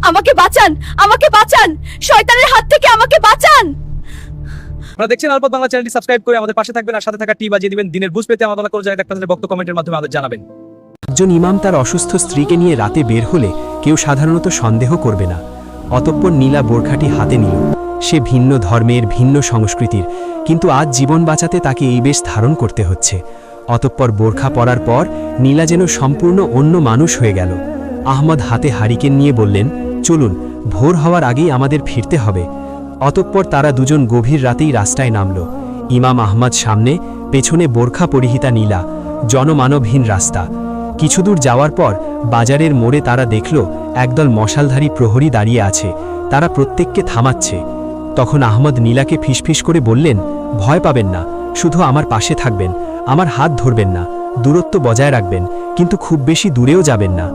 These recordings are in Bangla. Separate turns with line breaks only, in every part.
আমাকে বাঁচান, আমাকে বাঁচান, শয়তানের হাত থেকে আমাকে বাঁচান।
আপনারা দেখছেন আলপথ বাংলা চ্যানেলটি সাবস্ক্রাইব করে আমাদের পাশে থাকবেন আর সাথে থাকা টি বাজিয়ে দিবেন। দিনের বুঝ পেতে আমাদের করে জানাতে আপনাদের বক্তব্য কমেন্টের মাধ্যমে আমাদের জানাবেন।
একজন ইমাম তার অসুস্থ স্ত্রীকে নিয়ে রাতে বের হলে কেউ সাধারণত সন্দেহ করবে না। অতঃপর নীলা বোরখাটি হাতে নিল। সে ভিন্ন ধর্মের, ভিন্ন সংস্কৃতির, কিন্তু আজ জীবন বাঁচাতে তাকে এই বেশ ধারণ করতে হচ্ছে। অতঃপর বোরখা পরার পর নীলা যেন সম্পূর্ণ অন্য মানুষ হয়ে গেল। আহমদ হাতে হারিকেন নিয়ে বললেন, চলুন, ভোর হওয়ার আগেই আমাদের ফিরতে হবে। অতঃপর তারা দুজন গভীর রাতেই রাস্তায় নামল। ইমাম আহমদ সামনে, পেছনে বোরখা পরিহিতা নীলা। জনমানবহীন রাস্তা। কিছুদূর যাওয়ার পর বাজারের মোড়ে তারা দেখল একদল মশালধারী প্রহরী দাঁড়িয়ে আছে। তারা প্রত্যেককে থামাচ্ছে। তখন আহমদ নীলাকে ফিসফিস করে বললেন, ভয় পাবেন না, শুধু আমার পাশে থাকবেন, আমার হাত ধরবেন না, দূরত্ব বজায় রাখবেন, কিন্তু খুব বেশি দূরেও যাবেন না।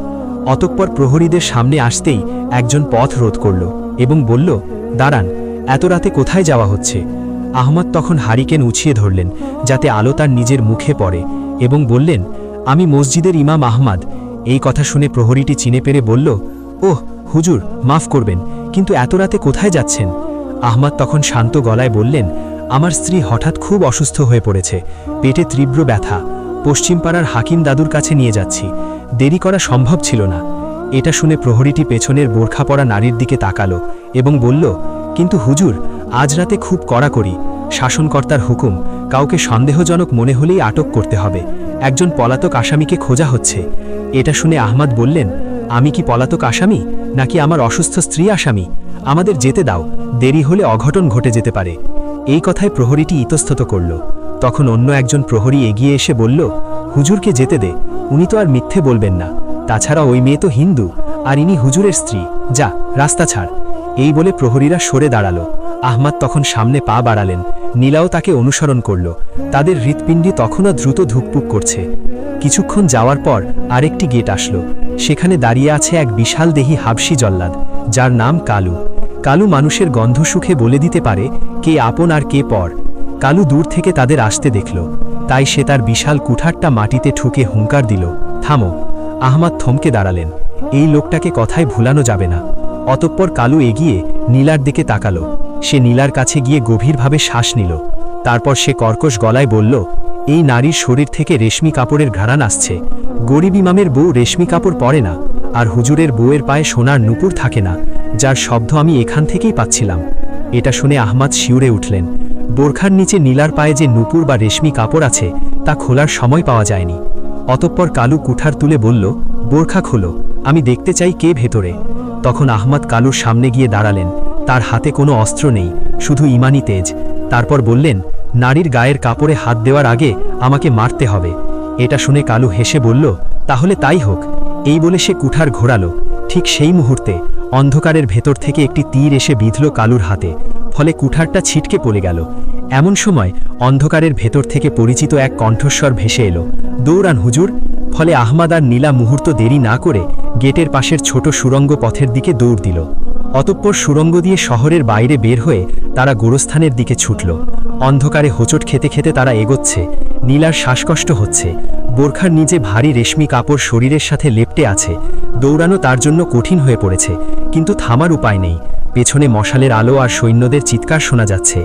অতঃপর প্রহরীদের সামনে আসতেই একজন পথ রোধ করল এবং বলল, দাঁড়ান, এত রাতে কোথায় যাওয়া হচ্ছে? আহমদ তখন হারিকেন উছিয়ে ধরলেন যাতে আলো তার নিজের মুখে পড়ে এবং বললেন, আমি মসজিদের ইমাম আহমদ। এই কথা শুনে প্রহরীটি চিনে পেরে বলল, ওহ হুজুর, মাফ করবেন, কিন্তু এত রাতে কোথায় যাচ্ছেন? আহমদ তখন শান্ত গলায় বললেন, আমার স্ত্রী হঠাৎ খুব অসুস্থ হয়ে পড়েছে, পেটে তীব্র ব্যথা, পশ্চিম পাড়ার হাকিম দাদুর কাছে নিয়ে যাচ্ছি, দেরি করা সম্ভব ছিল না। এটা শুনে প্রহরীটি পেছনের বোরখা পরা নারীর দিকে তাকালো এবং বলল, কিন্তু হুজুর, আজ রাতে খুব কড়াকড়ি, শাসনকর্তার হুকুম, কাউকে সন্দেহজনক মনে হলেই আটক করতে হবে, একজন পলাতক আসামিকে খোঁজা হচ্ছে। এটা শুনে আহমদ বললেন, আমি কি পলাতক আসামি, নাকি আমার অসুস্থ স্ত্রী আসামি? আমাদের যেতে দাও, দেরি হলে অঘটন ঘটে যেতে পারে। এই কথায় প্রহরীটি ইতস্তত করল। তখন অন্য একজন প্রহরী এগিয়ে এসে বলল, হুজুরকে যেতে দে, উনি তো আর মিথ্যে বলবেন না, তাছাড়া ওই মেয়ে তো হিন্দু, আর ইনি হুজুরের স্ত্রী, যা, রাস্তা ছাড়। এই বলে প্রহরীরা সরে দাঁড়ালো। আহমদ তখন সামনে পা বাড়ালেন। নীলাও তাকে অনুসরণ করল। তাদের হৃৎপিণ্ডি তখনও দ্রুত ধুকপুক করছে। কিছুক্ষণ যাওয়ার পর আরেকটি গেট আসলো। সেখানে দাঁড়িয়ে আছে এক বিশাল দেহী হাবশি জল্লাদ, যার নাম কালু। কালু মানুষের গন্ধ সুখে বলে দিতে পারে কে আপন আর কে পর। কালু দূর থেকে তাদের আসতে দেখল, তাই সে তার বিশাল কুঠারটা মাটিতে ঠুকে হুঙ্কার দিল, থামো। আহমদ থমকে দাঁড়ালেন। এই লোকটাকে কথায় ভুলানো যাবে না। অতঃপর কালু এগিয়ে নীলার দিকে তাকালো। সে নীলার কাছে গিয়ে গভীরভাবে শ্বাস নিল। তারপর সে কর্কশ গলায় বলল, এই নারীর শরীর থেকে রেশমি কাপড়ের ঘ্রাণ আসছে। গরিব ইমামের বউ রেশমি কাপড় পরে না, আর হুজুরের বউয়ের পায়ে সোনার নুপুর থাকে না, যার শব্দ আমি এখান থেকেই পাচ্ছিলাম। এটা শুনে আহমদ শিউরে উঠলেন। বোরখার নিচে নীলার পায়ে যে নুপুর বা রেশমি কাপড় আছে তা খোলার সময় পাওয়া যায়নি। অতঃপর কালু কুঠার তুলে বলল, বোরখা খোলো, আমি দেখতে চাই কে ভেতরে। তখন আহমদ কালুর সামনে গিয়ে দাঁড়ালেন। তার হাতে কোনো অস্ত্র নেই, শুধু ইমানি তেজ। তারপর বললেন, নারীর গায়ের কাপড়ে হাত দেওয়ার আগে আমাকে মারতে হবে। এটা শুনে কালু হেসে বলল, তাহলে তাই হোক। এই বলে সে কুঠার ঘোরালো। ঠিক সেই মুহূর্তে অন্ধকারের ভেতর থেকে একটি তীর এসে বিঁধল কালুর হাতে, ফলে কুঠারটা ছিটকে পড়ে গেল। এমন সময় অন্ধকারের ভেতর থেকে পরিচিত এক কণ্ঠস্বর ভেসে এলো, দৌড়ান হুজুর। ফলে আহমদ আর নীলা মুহূর্ত দেরি না করে গেটের পাশের ছোট সুড়ঙ্গ পথের দিকে দৌড় দিল। অতঃপর সুড়ঙ্গ দিয়ে শহরের বাইরে বের হয়ে তারা গোরস্থানের দিকে ছুটল। অন্ধকারে হোঁচট খেতে খেতে তারা এগোচ্ছে। নীলার শ্বাসকষ্ট হচ্ছে। বোরখার নিচে ভারী রেশমি কাপড় শরীরের সাথে লেপ্টে আছে। দৌড়ানো তার জন্য কঠিন হয়ে পড়েছে, কিন্তু থামার উপায় নেই। পেছনে মশালের আলো আর সৈন্যদের চিৎকার শোনা যাচ্ছে।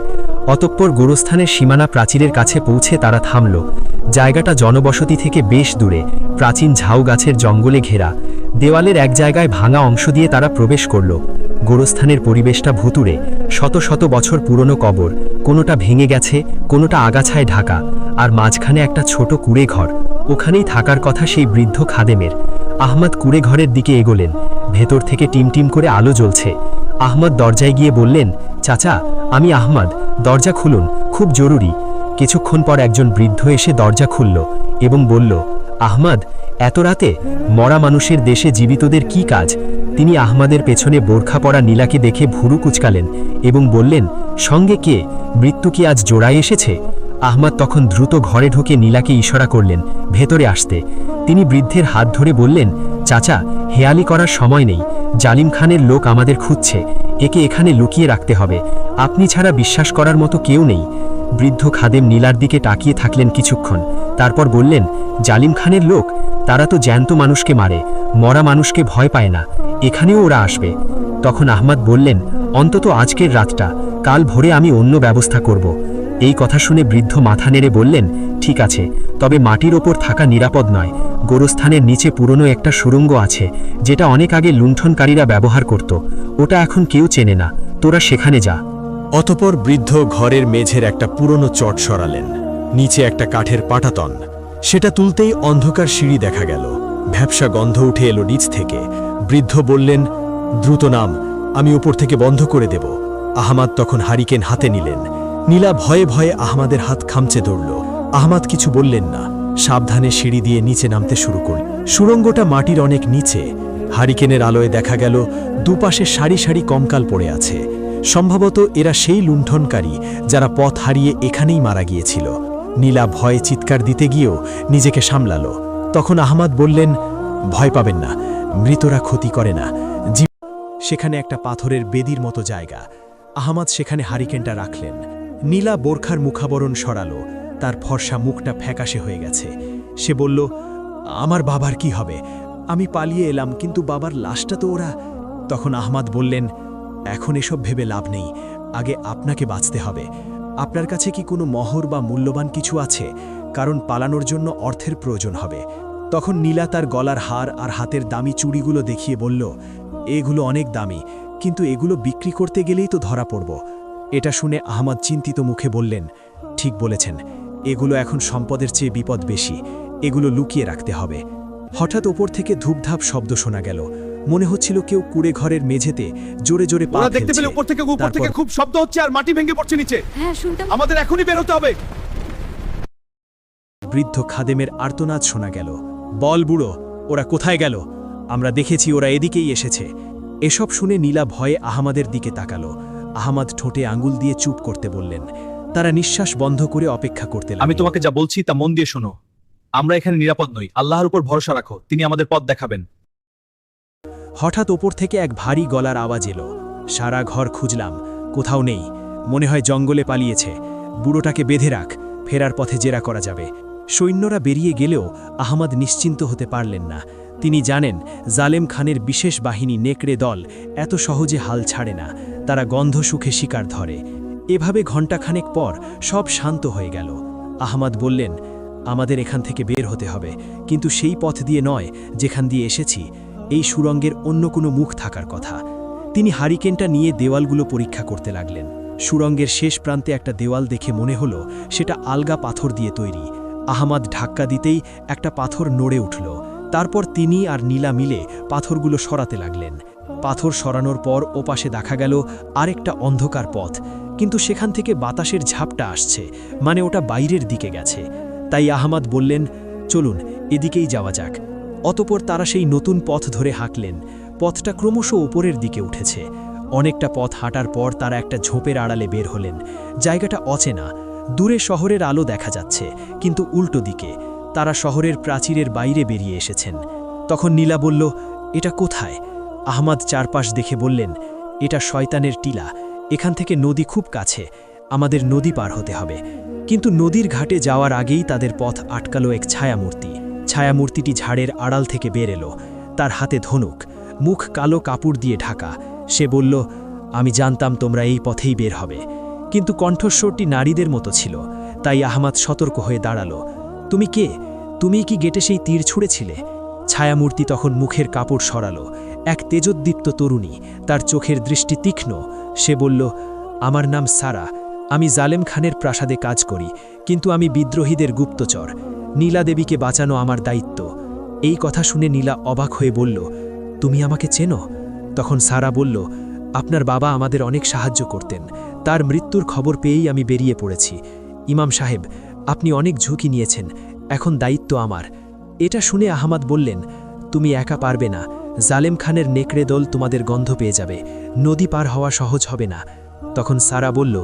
অতঃপর গোরস্থানের সীমানা প্রাচীরের কাছে পৌঁছে তারা থামল। জায়গাটা জনবসতি থেকে বেশ দূরে, প্রাচীন ঝাউ গাছের জঙ্গলে ঘেরা। দেওয়ালের এক জায়গায় ভাঙা অংশ দিয়ে তারা প্রবেশ করল। গোরস্থানের পরিবেশটা ভুতুড়ে, শত শত বছর পুরনো কবর, কোনোটা ভেঙে গেছে, কোনোটা আগাছায় ঢাকা, আর মাঝখানে একটা ছোট কুঁড়ে ঘর। ওখানেই থাকার কথা সেই বৃদ্ধ খাদেমের। আহমদ কুঁড়ে ঘরের দিকে এগোলেন। ভেতর থেকে টিমটিম করে আলো জ্বলছে। আহমদ দরজায় গিয়ে বললেন, চাচা, আমি আহমদ, দরজা খুলুন, খুব জরুরি। কিছুক্ষণ পর একজন বৃদ্ধ এসে দরজা খুলল এবং বলল, আহমদ, এত রাতে মরা মানুষের দেশে জীবিতদের কি কাজ? তিনি আহমদের পেছনে বোরখা পরা নীলাকে দেখে ভুরু কুচকালেন এবং বললেন, সঙ্গে কে? মৃত্যু কি আজ জোড়ায় এসেছে? আহমদ তখন দ্রুত ঘরে ঢুকে নীলাকে ইশারা করলেন ভেতরে আসতে। তিনি বৃদ্ধের হাত ধরে বললেন, চাচা, হেয়ালি করার সময় নেই, জালিম খানের লোক আমাদের খুঁজছে, একে এখানে লুকিয়ে রাখতে হবে, আপনি ছাড়া বিশ্বাস করার মতো কেউ নেই। বৃদ্ধ খাদেম নীলার দিকে তাকিয়ে থাকলেন কিছুক্ষণ, তারপর বললেন, জালিম খানের লোক? তারা তো জ্যান্ত মানুষকে মারে, মরা মানুষকে ভয় পায় না, এখানেও ওরা আসবে। তখন আহমাদ বললেন, অন্তত আজকের রাতটা, কাল ভোরে আমি অন্য ব্যবস্থা করব। এই কথা শুনে বৃদ্ধ মাথা নেড়ে বললেন, ঠিক আছে, তবে মাটির ওপর থাকা নিরাপদ নয়। গোরস্থানের নিচে পুরনো একটা সুড়ঙ্গ আছে, যেটা অনেক আগে লুণ্ঠনকারীরা ব্যবহার করত। ওটা এখন কেউ চেনে না, তোরা সেখানে যা।
অতপর বৃদ্ধ ঘরের মেঝের একটা পুরনো চট সরালেন। নিচে একটা কাঠের পাটাতন। সেটা তুলতেই অন্ধকার সিঁড়ি দেখা গেল। ভ্যাপসা গন্ধ উঠে এলো নিচ থেকে। বৃদ্ধ বললেন, দ্রুত নাম, আমি উপর থেকে বন্ধ করে দেব। আহমাদ তখন হারিকেন হাতে নিলেন। নীলা ভয়ে ভয়ে আহমাদের হাত খামচে ধরল। আহমাদ কিছু বললেন না, সাবধানে সিঁড়ি দিয়ে নিচে নামতে শুরু করল। সুড়ঙ্গটা মাটির অনেক নিচে। হারিকেনের আলোয় দেখা গেল দুপাশে সারি সারি কঙ্কাল পড়ে আছে। সম্ভবত এরা সেই লুণ্ঠনকারী যারা পথ হারিয়ে এখানেই মারা গিয়েছিল। নীলা ভয়ে চিৎকার দিতে গিয়েও নিজেকে সামলালো। তখন আহমাদ বললেন, ভয় পাবেন না, মৃতরা ক্ষতি করে না। সেখানে একটা পাথরের বেদির মতো জায়গা। আহমাদ সেখানে হারিকেনটা রাখলেন। নীলা বোরখার মুখাবরণ সরালো। তার ফর্সা মুখটা ফ্যাকাশে হয়ে গেছে। সে বলল, আমার বাবার কি হবে? আমি পালিয়ে এলাম, কিন্তু বাবার লাশটা তো ওরা। তখন আহমাদ বললেন, এখন এসব ভেবে লাভ নেই, আগে আপনাকে বাঁচতে হবে। আপনার কাছে কি কোনো মোহর বা মূল্যবান কিছু আছে? কারণ পালানোর জন্য অর্থের প্রয়োজন হবে। তখন নীলা তার গলার হার আর হাতের দামি চুড়িগুলো দেখিয়ে বলল, এগুলো অনেক দামি, কিন্তু এগুলো বিক্রি করতে গেলেই তো ধরা পড়ব। এটা শুনে আহমাদ চিন্তিত মুখে বললেন, ঠিক বলেছেন, এগুলো এখন সম্পদের চেয়ে বিপদ বেশি, এগুলো লুকিয়ে রাখতে হবে। হঠাৎ ওপর থেকে ধূপধাপ শব্দ শোনা গেল। মনে হচ্ছিল কেউ কুড়ে ঘরের মেঝেতে জোরে জোরে পা
ওরা দেখতে
ফেলছে।
পেলে উপর থেকে
তারপর
খুব শব্দ হচ্ছে আর মাটি ভেঙে পড়ছে নিচে।
হ্যাঁ, শুনতাম।
আমাদের এখনই বের হতে হবে।
বৃদ্ধ খাদেমের আর্তনাদ শোনা গেল, বল বুড়ো, ওরা কোথায় গেল? আমরা দেখেছি ওরা এদিকেই এসেছে। এসব শুনে নীলা ভয়ে আহমাদের দিকে তাকালো। আহমাদ ঠোঁটে আঙুল দিয়ে চুপ করতে বললেন। তারা নিঃশ্বাস বন্ধ করে অপেক্ষা করতে লাগলেন।
আমি তোমাকে যা বলছি তা মন দিয়ে শোনো। আমরা এখানে নিরাপদ নই, আল্লাহর উপর ভরসা রাখো, তিনি আমাদের পথ দেখাবেন।
হঠাৎ ওপর থেকে এক ভারী গলার আওয়াজ এলো। সারা ঘর খুঁজলাম, কোথাও নেই। মনে হয় জঙ্গলে পালিয়েছে। বুড়োটাকে বেঁধে রাখ, ফেরার পথে জেরা করা যাবে। সৈন্যরা বেরিয়ে গেলেও আহমাদ নিশ্চিন্ত হতে পারলেন না। তিনি জানেন, জালেম খানের বিশেষ বাহিনী নেকড়ে দল এত সহজে হাল ছাড়ে না। তারা গন্ধ সুখে শিকার ধরে। এভাবে ঘণ্টাখানেক পর সব শান্ত হয়ে গেল। আহমাদ বললেন, আমাদের এখান থেকে বের হতে হবে, কিন্তু সেই পথ দিয়ে নয় যেখান দিয়ে এসেছি। এই সুড়ঙ্গের অন্য কোনো মুখ থাকার কথা। তিনি হারিকেনটা নিয়ে দেওয়ালগুলো পরীক্ষা করতে লাগলেন। সুড়ঙ্গের শেষ প্রান্তে একটা দেওয়াল দেখে মনে হলো সেটা আলগা পাথর দিয়ে তৈরি। আহমাদ ধাক্কা দিতেই একটা পাথর নড়ে উঠল। তারপর তিনি আর নীলা মিলে পাথরগুলো সরাতে লাগলেন। পাথর সরানোর পর ওপাশে দেখা গেল আরেকটা অন্ধকার পথ, কিন্তু সেখান থেকে বাতাসের ঝাপটা আসছে, মানে ওটা বাইরের দিকে গেছে। তাই আহমাদ বললেন, চলুন এদিকেই যাওয়া যাক। অতপর তারা সেই নতুন পথ ধরে হাঁটলেন। পথটা ক্রমশ উপরের দিকে উঠেছে। অনেকটা পথ হাঁটার পর তারা একটা ঝোপের আড়ালে বের হলেন। জায়গাটা অচেনা। দূরে শহরের আলো দেখা যাচ্ছে, কিন্তু উল্টো দিকে। তারা শহরের প্রাচীরের বাইরে বেরিয়ে এসেছেন। তখন নীলা বলল, এটা কোথায়? আহমাদ চারপাশ দেখে বললেন, এটা শয়তানের টিলা। এখান থেকে নদী খুব কাছে, আমাদের নদী পার হতে হবে। কিন্তু নদীর ঘাটে যাওয়ার আগেই তাদের পথ আটকালো এক ছায়ামূর্তি। ছায়ামূর্তিটি ঝাড়ের আড়াল থেকে বের এলো। তার হাতে ধনুক, মুখ কালো কাপড় দিয়ে ঢাকা। সে বলল, আমি জানতাম তোমরা এই পথেই বের হবে। কিন্তু কণ্ঠস্বরটি নারীদের মতো ছিল। তাই আহমাদ সতর্ক হয়ে দাঁড়ালো। তুমি কে? তুমি কি গেটে সেই তীর ছুঁড়েছিলে? ছায়ামূর্তি তখন মুখের কাপড় সরালো। এক তেজোদ্দীপ্ত তরুণী, তার চোখের দৃষ্টি তীক্ষ্ণ। সে বলল, আমার নাম সারা, আমি জালেম খানের প্রাসাদে কাজ করি, কিন্তু আমি বিদ্রোহীদের গুপ্তচর। নীলা দেবীকে বাঁচানো আমার দায়িত্ব। এই কথা শুনে নীলা অবাক হয়ে বলল, তুমি আমাকে চেনো? তখন সারা বলল, আপনার বাবা আমাদের অনেক সাহায্য করতেন, তার মৃত্যুর খবর পেয়েই আমি বেরিয়ে পড়েছি। ইমাম সাহেব, আপনি অনেক ঝুঁকি নিয়েছেন, এখন দায়িত্ব আমার। এটা শুনে আহমাদ বললেন, তুমি একা পারবে না, জালেম খানের নেকড়ে দল তোমাদের গন্ধ পেয়ে যাবে, নদী পার হওয়া সহজ হবে না। তখন সারা বলল,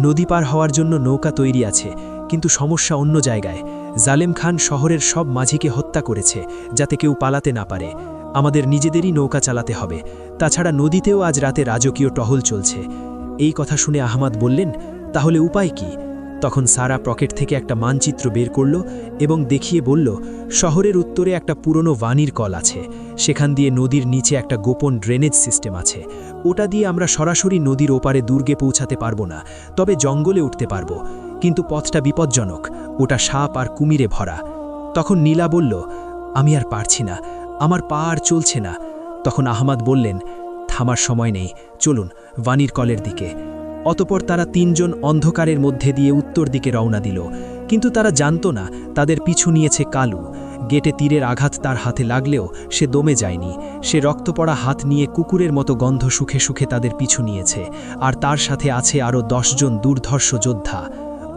নদী পার হওয়ার জন্য নৌকা তৈরি আছে, কিন্তু সমস্যা অন্য জায়গায়। জালেম খান শহরের সব মাঝিকে হত্যা করেছে, যাতে কেউ পালাতে না পারে। আমাদের নিজেদেরই নৌকা চালাতে হবে। তাছাড়া নদীতেও আজ রাতে রাজকীয় টহল চলছে। এই কথা শুনে আহমাদ বললেন, তাহলে উপায় কি? তখন সারা পকেট থেকে একটা মানচিত্র বের করল এবং দেখিয়ে বলল, শহরের উত্তরে একটা পুরনো ভানির কল আছে, সেখান দিয়ে নদীর নিচে একটা গোপন ড্রেনেজ সিস্টেম আছে। ওটা দিয়ে আমরা সরাসরি নদীর ওপারে দুর্গে পৌঁছাতে পারবো না, তবে জঙ্গলে উঠতে পারবো, কিন্তু পথটা বিপজ্জনক, ওটা সাপ আর কুমিরে ভরা। তখন নীলা বলল, আমি আর পারছি না, আমার পা আর চলছে না। তখন আহমাদ বললেন, থামার সময় নেই, চলুন ভানির কলের দিকে। অতপর তারা তিনজন অন্ধকারের মধ্যে দিয়ে উত্তর দিকে রওনা দিল, কিন্তু তারা জানত না তাদের পিছু নিয়েছে কালু। গেটে তীরের আঘাত তার হাতে লাগলেও সে দমে যায়নি। সে রক্তপড়া হাত নিয়ে কুকুরের মতো গন্ধ সুখে সুখে তাদের পিছু নিয়েছে, আর তার সাথে আছে আরও 10 জন দুর্ধর্ষ যোদ্ধা।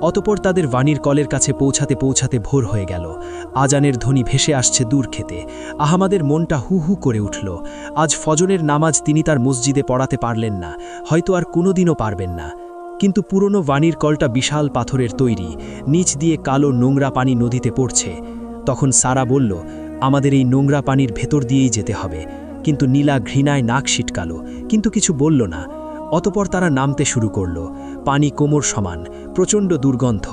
অতপর তাদের ভানির কলের কাছে পৌঁছাতে পৌঁছাতে ভোর হয়ে গেল। আজানের ধ্বনি ভেসে আসছে দূর খেতে। আহমাদের মনটা হু হু করে উঠল। আজ ফজরের নামাজ তিনি তার মসজিদে পড়াতে পারলেন না, হয়তো আর কোনোদিনও পারবেন না। কিন্তু পুরনো ভানির কলটা বিশাল পাথরের তৈরি, নিচ দিয়ে কালো নোংরা পানি নদীতে পড়ছে। তখন সারা বলল, আমাদের এই নোংরা পানির ভেতর দিয়েই যেতে হবে। কিন্তু নীলা ঘৃণায় নাক সিটকালো, কিন্তু কিছু বলল না। অতপর তারা নামতে শুরু করল। পানি কোমর সমান, প্রচণ্ড দুর্গন্ধ।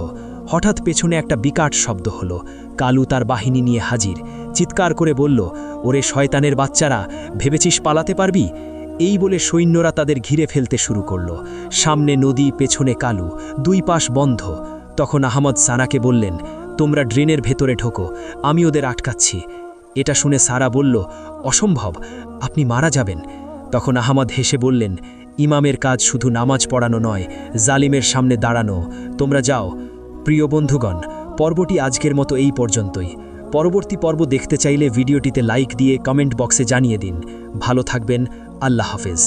হঠাৎ পেছনে একটা বিকট শব্দ হলো। কালু তার বাহিনী নিয়ে হাজির, চিৎকার করে বলল, ওরে শয়তানের বাচ্চারা, ভেবেছিস পালাতে পারবি? এই বলে সৈন্যরা তাদের ঘিরে ফেলতে শুরু করল। সামনে নদী, পেছনে কালু, দুই পাশ বন্ধ। তখন আহমদ সানাকে বললেন, তোমরা ড্রেনের ভেতরে ঢোকো, আমি ওদের আটকাচ্ছি। এটা শুনে সারা বলল, অসম্ভব, আপনি মারা যাবেন। তখন আহমদ হেসে বললেন, ইমামের কাজ শুধু নামাজ পড়ানো নয়, জালিমের সামনে দাঁড়ানো। তোমরা যাও। প্রিয় বন্ধুগণ, পর্বটি আজকের মতো এই পর্যন্তই। পরবর্তী পর্ব দেখতে চাইলে ভিডিওটিতে লাইক দিয়ে কমেন্ট বক্সে জানিয়ে দিন। ভালো থাকবেন, আল্লাহ হাফেজ।